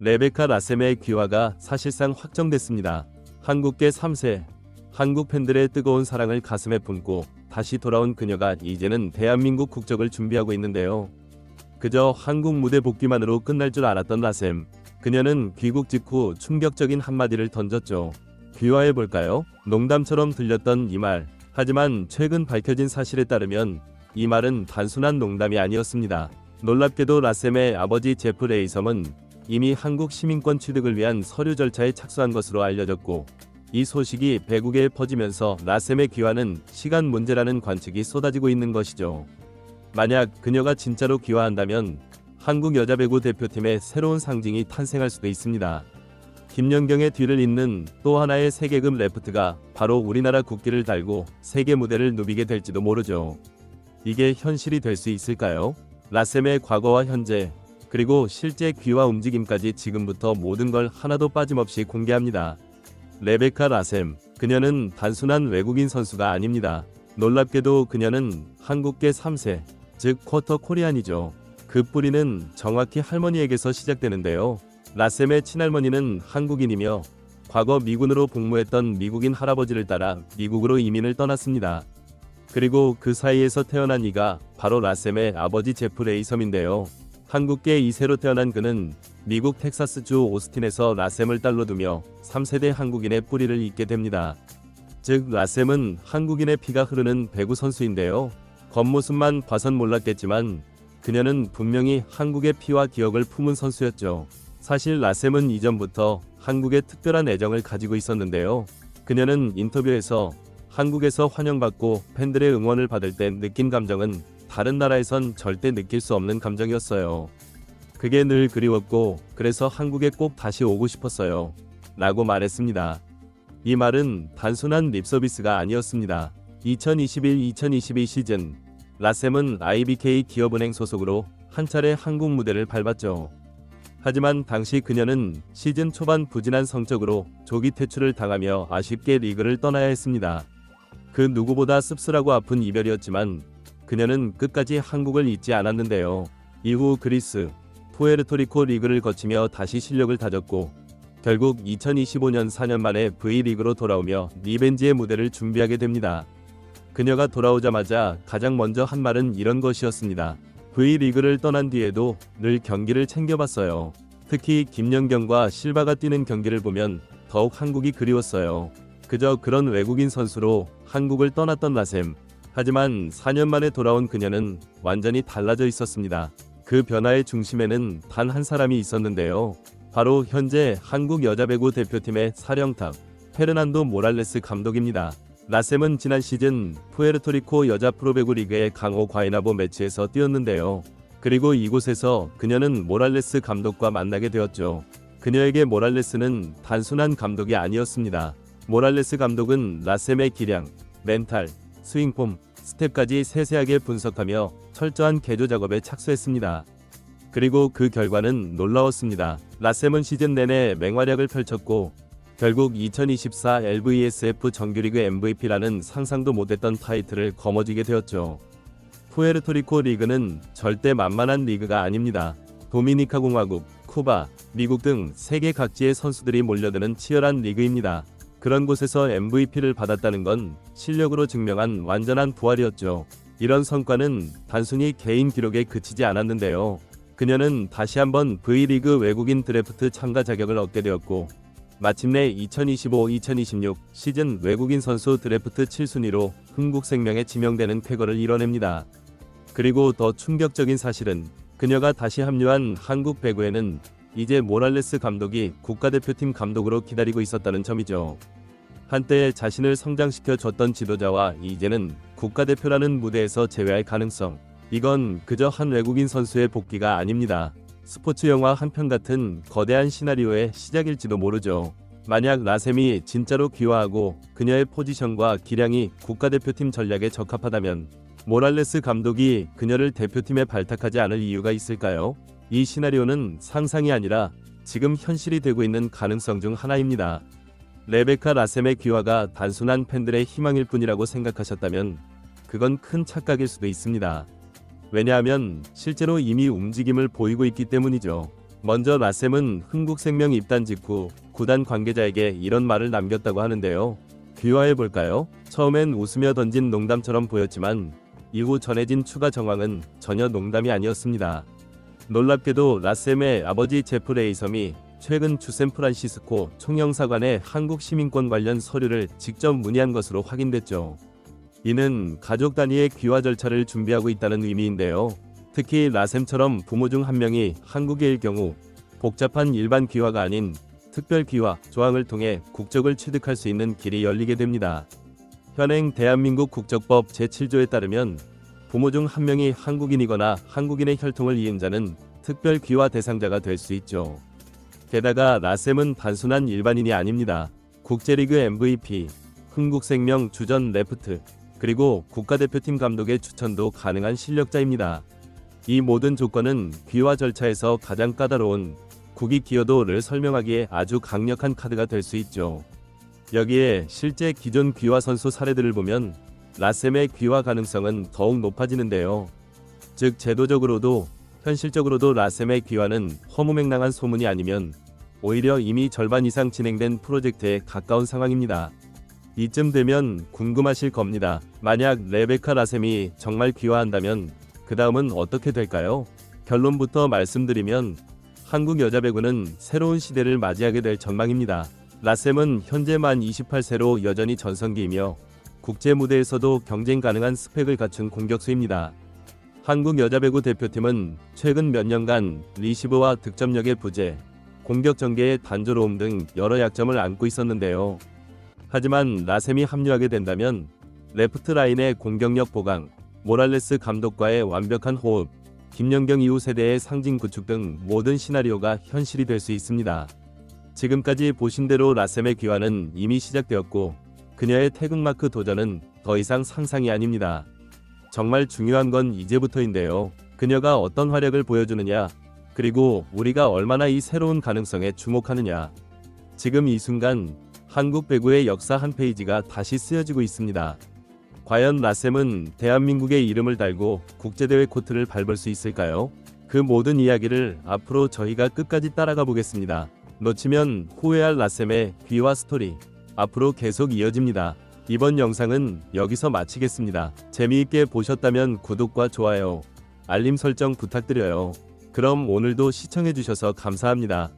레베카 라셈의 귀화가 사실상 확정됐습니다. 한국계 3세, 한국 팬들의 뜨거운 사랑을 가슴에 품고 다시 돌아온 그녀가 이제는 대한민국 국적을 준비하고 있는데요. 그저 한국 무대 복귀만으로 끝날 줄 알았던 라셈. 그녀는 귀국 직후 충격적인 한마디를 던졌죠. 귀화해볼까요? 농담처럼 들렸던 이 말. 하지만 최근 밝혀진 사실에 따르면 이 말은 단순한 농담이 아니었습니다. 놀랍게도 라셈의 아버지 제프 레이섬은 이미 한국 시민권 취득을 위한 서류 절차에 착수한 것으로 알려졌고, 이 소식이 배국에 퍼지면서 라셈의 귀화는 시간 문제라는 관측이 쏟아지고 있는 것이죠. 만약 그녀가 진짜로 귀화한다면 한국 여자배구 대표팀의 새로운 상징이 탄생할 수도 있습니다. 김연경의 뒤를 잇는 또 하나의 세계급 레프트가 바로 우리나라 국기를 달고 세계 무대를 누비게 될지도 모르죠. 이게 현실이 될 수 있을까요? 라셈의 과거와 현재, 그리고 실제 귀화 움직임까지 지금부터 모든 걸 하나도 빠짐없이 공개합니다. 레베카 라셈, 그녀는 단순한 외국인 선수가 아닙니다. 놀랍게도 그녀는 한국계 3세, 즉 쿼터 코리안이죠. 그 뿌리는 정확히 할머니에게서 시작되는데요. 라셈의 친할머니는 한국인이며 과거 미군으로 복무했던 미국인 할아버지를 따라 미국으로 이민을 떠났습니다. 그리고 그 사이에서 태어난 이가 바로 라셈의 아버지 제프 레이섬인데요. 한국계 2세로 태어난 그는 미국 텍사스주 오스틴에서 라셈을 딸로 두며 3세대 한국인의 뿌리를 잇게 됩니다. 즉 라셈은 한국인의 피가 흐르는 배구 선수인데요. 겉모습만 봐선 몰랐겠지만 그녀는 분명히 한국의 피와 기억을 품은 선수였죠. 사실 라셈은 이전부터 한국에 특별한 애정을 가지고 있었는데요. 그녀는 인터뷰에서 한국에서 환영받고 팬들의 응원을 받을 때 느낀 감정은 다른 나라에선 절대 느낄 수 없는 감정이었어요. 그게 늘 그리웠고 그래서 한국에 꼭 다시 오고 싶었어요. 라고 말했습니다. 이 말은 단순한 립서비스가 아니었습니다. 2021-2022 시즌 라셈은 IBK 기업은행 소속으로 한 차례 한국 무대를 밟았죠. 하지만 당시 그녀는 시즌 초반 부진한 성적으로 조기 퇴출을 당하며 아쉽게 리그를 떠나야 했습니다. 그 누구보다 씁쓸하고 아픈 이별이었지만 그녀는 끝까지 한국을 잊지 않았는데요. 이후 그리스, 푸에르토리코 리그를 거치며 다시 실력을 다졌고 결국 2025년 4년 만에 V리그로 돌아오며 리벤지의 무대를 준비하게 됩니다. 그녀가 돌아오자마자 가장 먼저 한 말은 이런 것이었습니다. V리그를 떠난 뒤에도 늘 경기를 챙겨봤어요. 특히 김연경과 실바가 뛰는 경기를 보면 더욱 한국이 그리웠어요. 그저 그런 외국인 선수로 한국을 떠났던 라셈. 하지만 4년 만에 돌아온 그녀는 완전히 달라져 있었습니다. 그 변화의 중심에는 단 한 사람이 있었는데요. 바로 현재 한국 여자배구 대표팀의 사령탑 페르난도 모랄레스 감독입니다. 라셈은 지난 시즌 푸에르토리코 여자 프로배구 리그의 강호 과이나보 매치에서 뛰었는데요. 그리고 이곳에서 그녀는 모랄레스 감독과 만나게 되었죠. 그녀에게 모랄레스는 단순한 감독이 아니었습니다. 모랄레스 감독은 라셈의 기량, 멘탈, 스윙폼, 스텝까지 세세하게 분석하며 철저한 개조 작업에 착수했습니다. 그리고 그 결과는 놀라웠습니다. 라셈은 시즌 내내 맹활약을 펼쳤고 결국 2024 LVSF 정규리그 MVP라는 상상도 못했던 타이틀을 거머쥐게 되었죠. 푸에르토리코 리그는 절대 만만한 리그가 아닙니다. 도미니카 공화국, 쿠바, 미국 등 세계 각지의 선수들이 몰려드는 치열한 리그입니다. 그런 곳에서 MVP를 받았다는 건 실력으로 증명한 완전한 부활이었죠. 이런 성과는 단순히 개인 기록에 그치지 않았는데요. 그녀는 다시 한번 V리그 외국인 드래프트 참가 자격을 얻게 되었고 마침내 2025-2026 시즌 외국인 선수 드래프트 7순위로 흥국생명에 지명되는 쾌거를 이뤄냅니다. 그리고 더 충격적인 사실은 그녀가 다시 합류한 한국 배구에는 이제 모랄레스 감독이 국가대표팀 감독으로 기다리고 있었다는 점이죠. 한때 자신을 성장시켜 줬던 지도자와 이제는 국가대표라는 무대에서 제외할 가능성. 이건 그저 한 외국인 선수의 복귀가 아닙니다. 스포츠 영화 한 편 같은 거대한 시나리오의 시작일지도 모르죠. 만약 라셈이 진짜로 귀화하고 그녀의 포지션과 기량이 국가대표팀 전략에 적합하다면 모랄레스 감독이 그녀를 대표팀에 발탁하지 않을 이유가 있을까요? 이 시나리오는 상상이 아니라 지금 현실이 되고 있는 가능성 중 하나입니다. 레베카 라셈의 귀화가 단순한 팬들의 희망일 뿐이라고 생각하셨다면 그건 큰 착각일 수도 있습니다. 왜냐하면 실제로 이미 움직임을 보이고 있기 때문이죠. 먼저 라셈은 흥국생명 입단 직후 구단 관계자에게 이런 말을 남겼다고 하는데요. 귀화해볼까요? 처음엔 웃으며 던진 농담처럼 보였지만 이후 전해진 추가 정황은 전혀 농담이 아니었습니다. 놀랍게도 라셈의 아버지 제프 레이섬이 최근 주 샌프란시스코 총영사관에 한국 시민권 관련 서류를 직접 문의한 것으로 확인됐죠. 이는 가족 단위의 귀화 절차를 준비하고 있다는 의미인데요. 특히 라셈처럼 부모 중 한 명이 한국인일 경우 복잡한 일반 귀화가 아닌 특별 귀화 조항을 통해 국적을 취득할 수 있는 길이 열리게 됩니다. 현행 대한민국 국적법 제7조에 따르면 부모 중 한 명이 한국인이거나 한국인의 혈통을 이은 자는 특별 귀화 대상자가 될 수 있죠. 게다가 라셈은 단순한 일반인이 아닙니다. 국제리그 MVP, 흥국생명 주전 레프트, 그리고 국가대표팀 감독의 추천도 가능한 실력자입니다. 이 모든 조건은 귀화 절차에서 가장 까다로운 국익 기여도를 설명하기에 아주 강력한 카드가 될 수 있죠. 여기에 실제 기존 귀화 선수 사례들을 보면 라셈의 귀화 가능성은 더욱 높아지는데요. 즉 제도적으로도 현실적으로도 라셈의 귀화는 허무맹랑한 소문이 아니면 오히려 이미 절반 이상 진행된 프로젝트에 가까운 상황입니다. 이쯤 되면 궁금하실 겁니다. 만약 레베카 라셈이 정말 귀화한다면 그 다음은 어떻게 될까요? 결론부터 말씀드리면 한국 여자 배구는 새로운 시대를 맞이하게 될 전망입니다. 라셈은 현재 만 28세로 여전히 전성기이며 국제 무대에서도 경쟁 가능한 스펙을 갖춘 공격수입니다. 한국 여자 배구 대표팀은 최근 몇 년간 리시브와 득점력의 부재, 공격 전개의 단조로움 등 여러 약점을 안고 있었는데요. 하지만 라셈이 합류하게 된다면 레프트 라인의 공격력 보강, 모랄레스 감독과의 완벽한 호흡, 김연경 이후 세대의 상징 구축 등 모든 시나리오가 현실이 될 수 있습니다. 지금까지 보신 대로 라셈의 귀화는 이미 시작되었고 그녀의 태극마크 도전은 더 이상 상상이 아닙니다. 정말 중요한 건 이제부터인데요. 그녀가 어떤 활약을 보여주느냐, 그리고 우리가 얼마나 이 새로운 가능성에 주목하느냐. 지금 이 순간 한국 배구의 역사 한 페이지가 다시 쓰여지고 있습니다. 과연 라셈은 대한민국의 이름을 달고 국제대회 코트를 밟을 수 있을까요? 그 모든 이야기를 앞으로 저희가 끝까지 따라가 보겠습니다. 놓치면 후회할 라셈의 귀화 스토리 앞으로 계속 이어집니다. 이번 영상은 여기서 마치겠습니다. 재미있게 보셨다면 구독과 좋아요, 알림 설정 부탁드려요. 그럼 오늘도 시청해주셔서 감사합니다.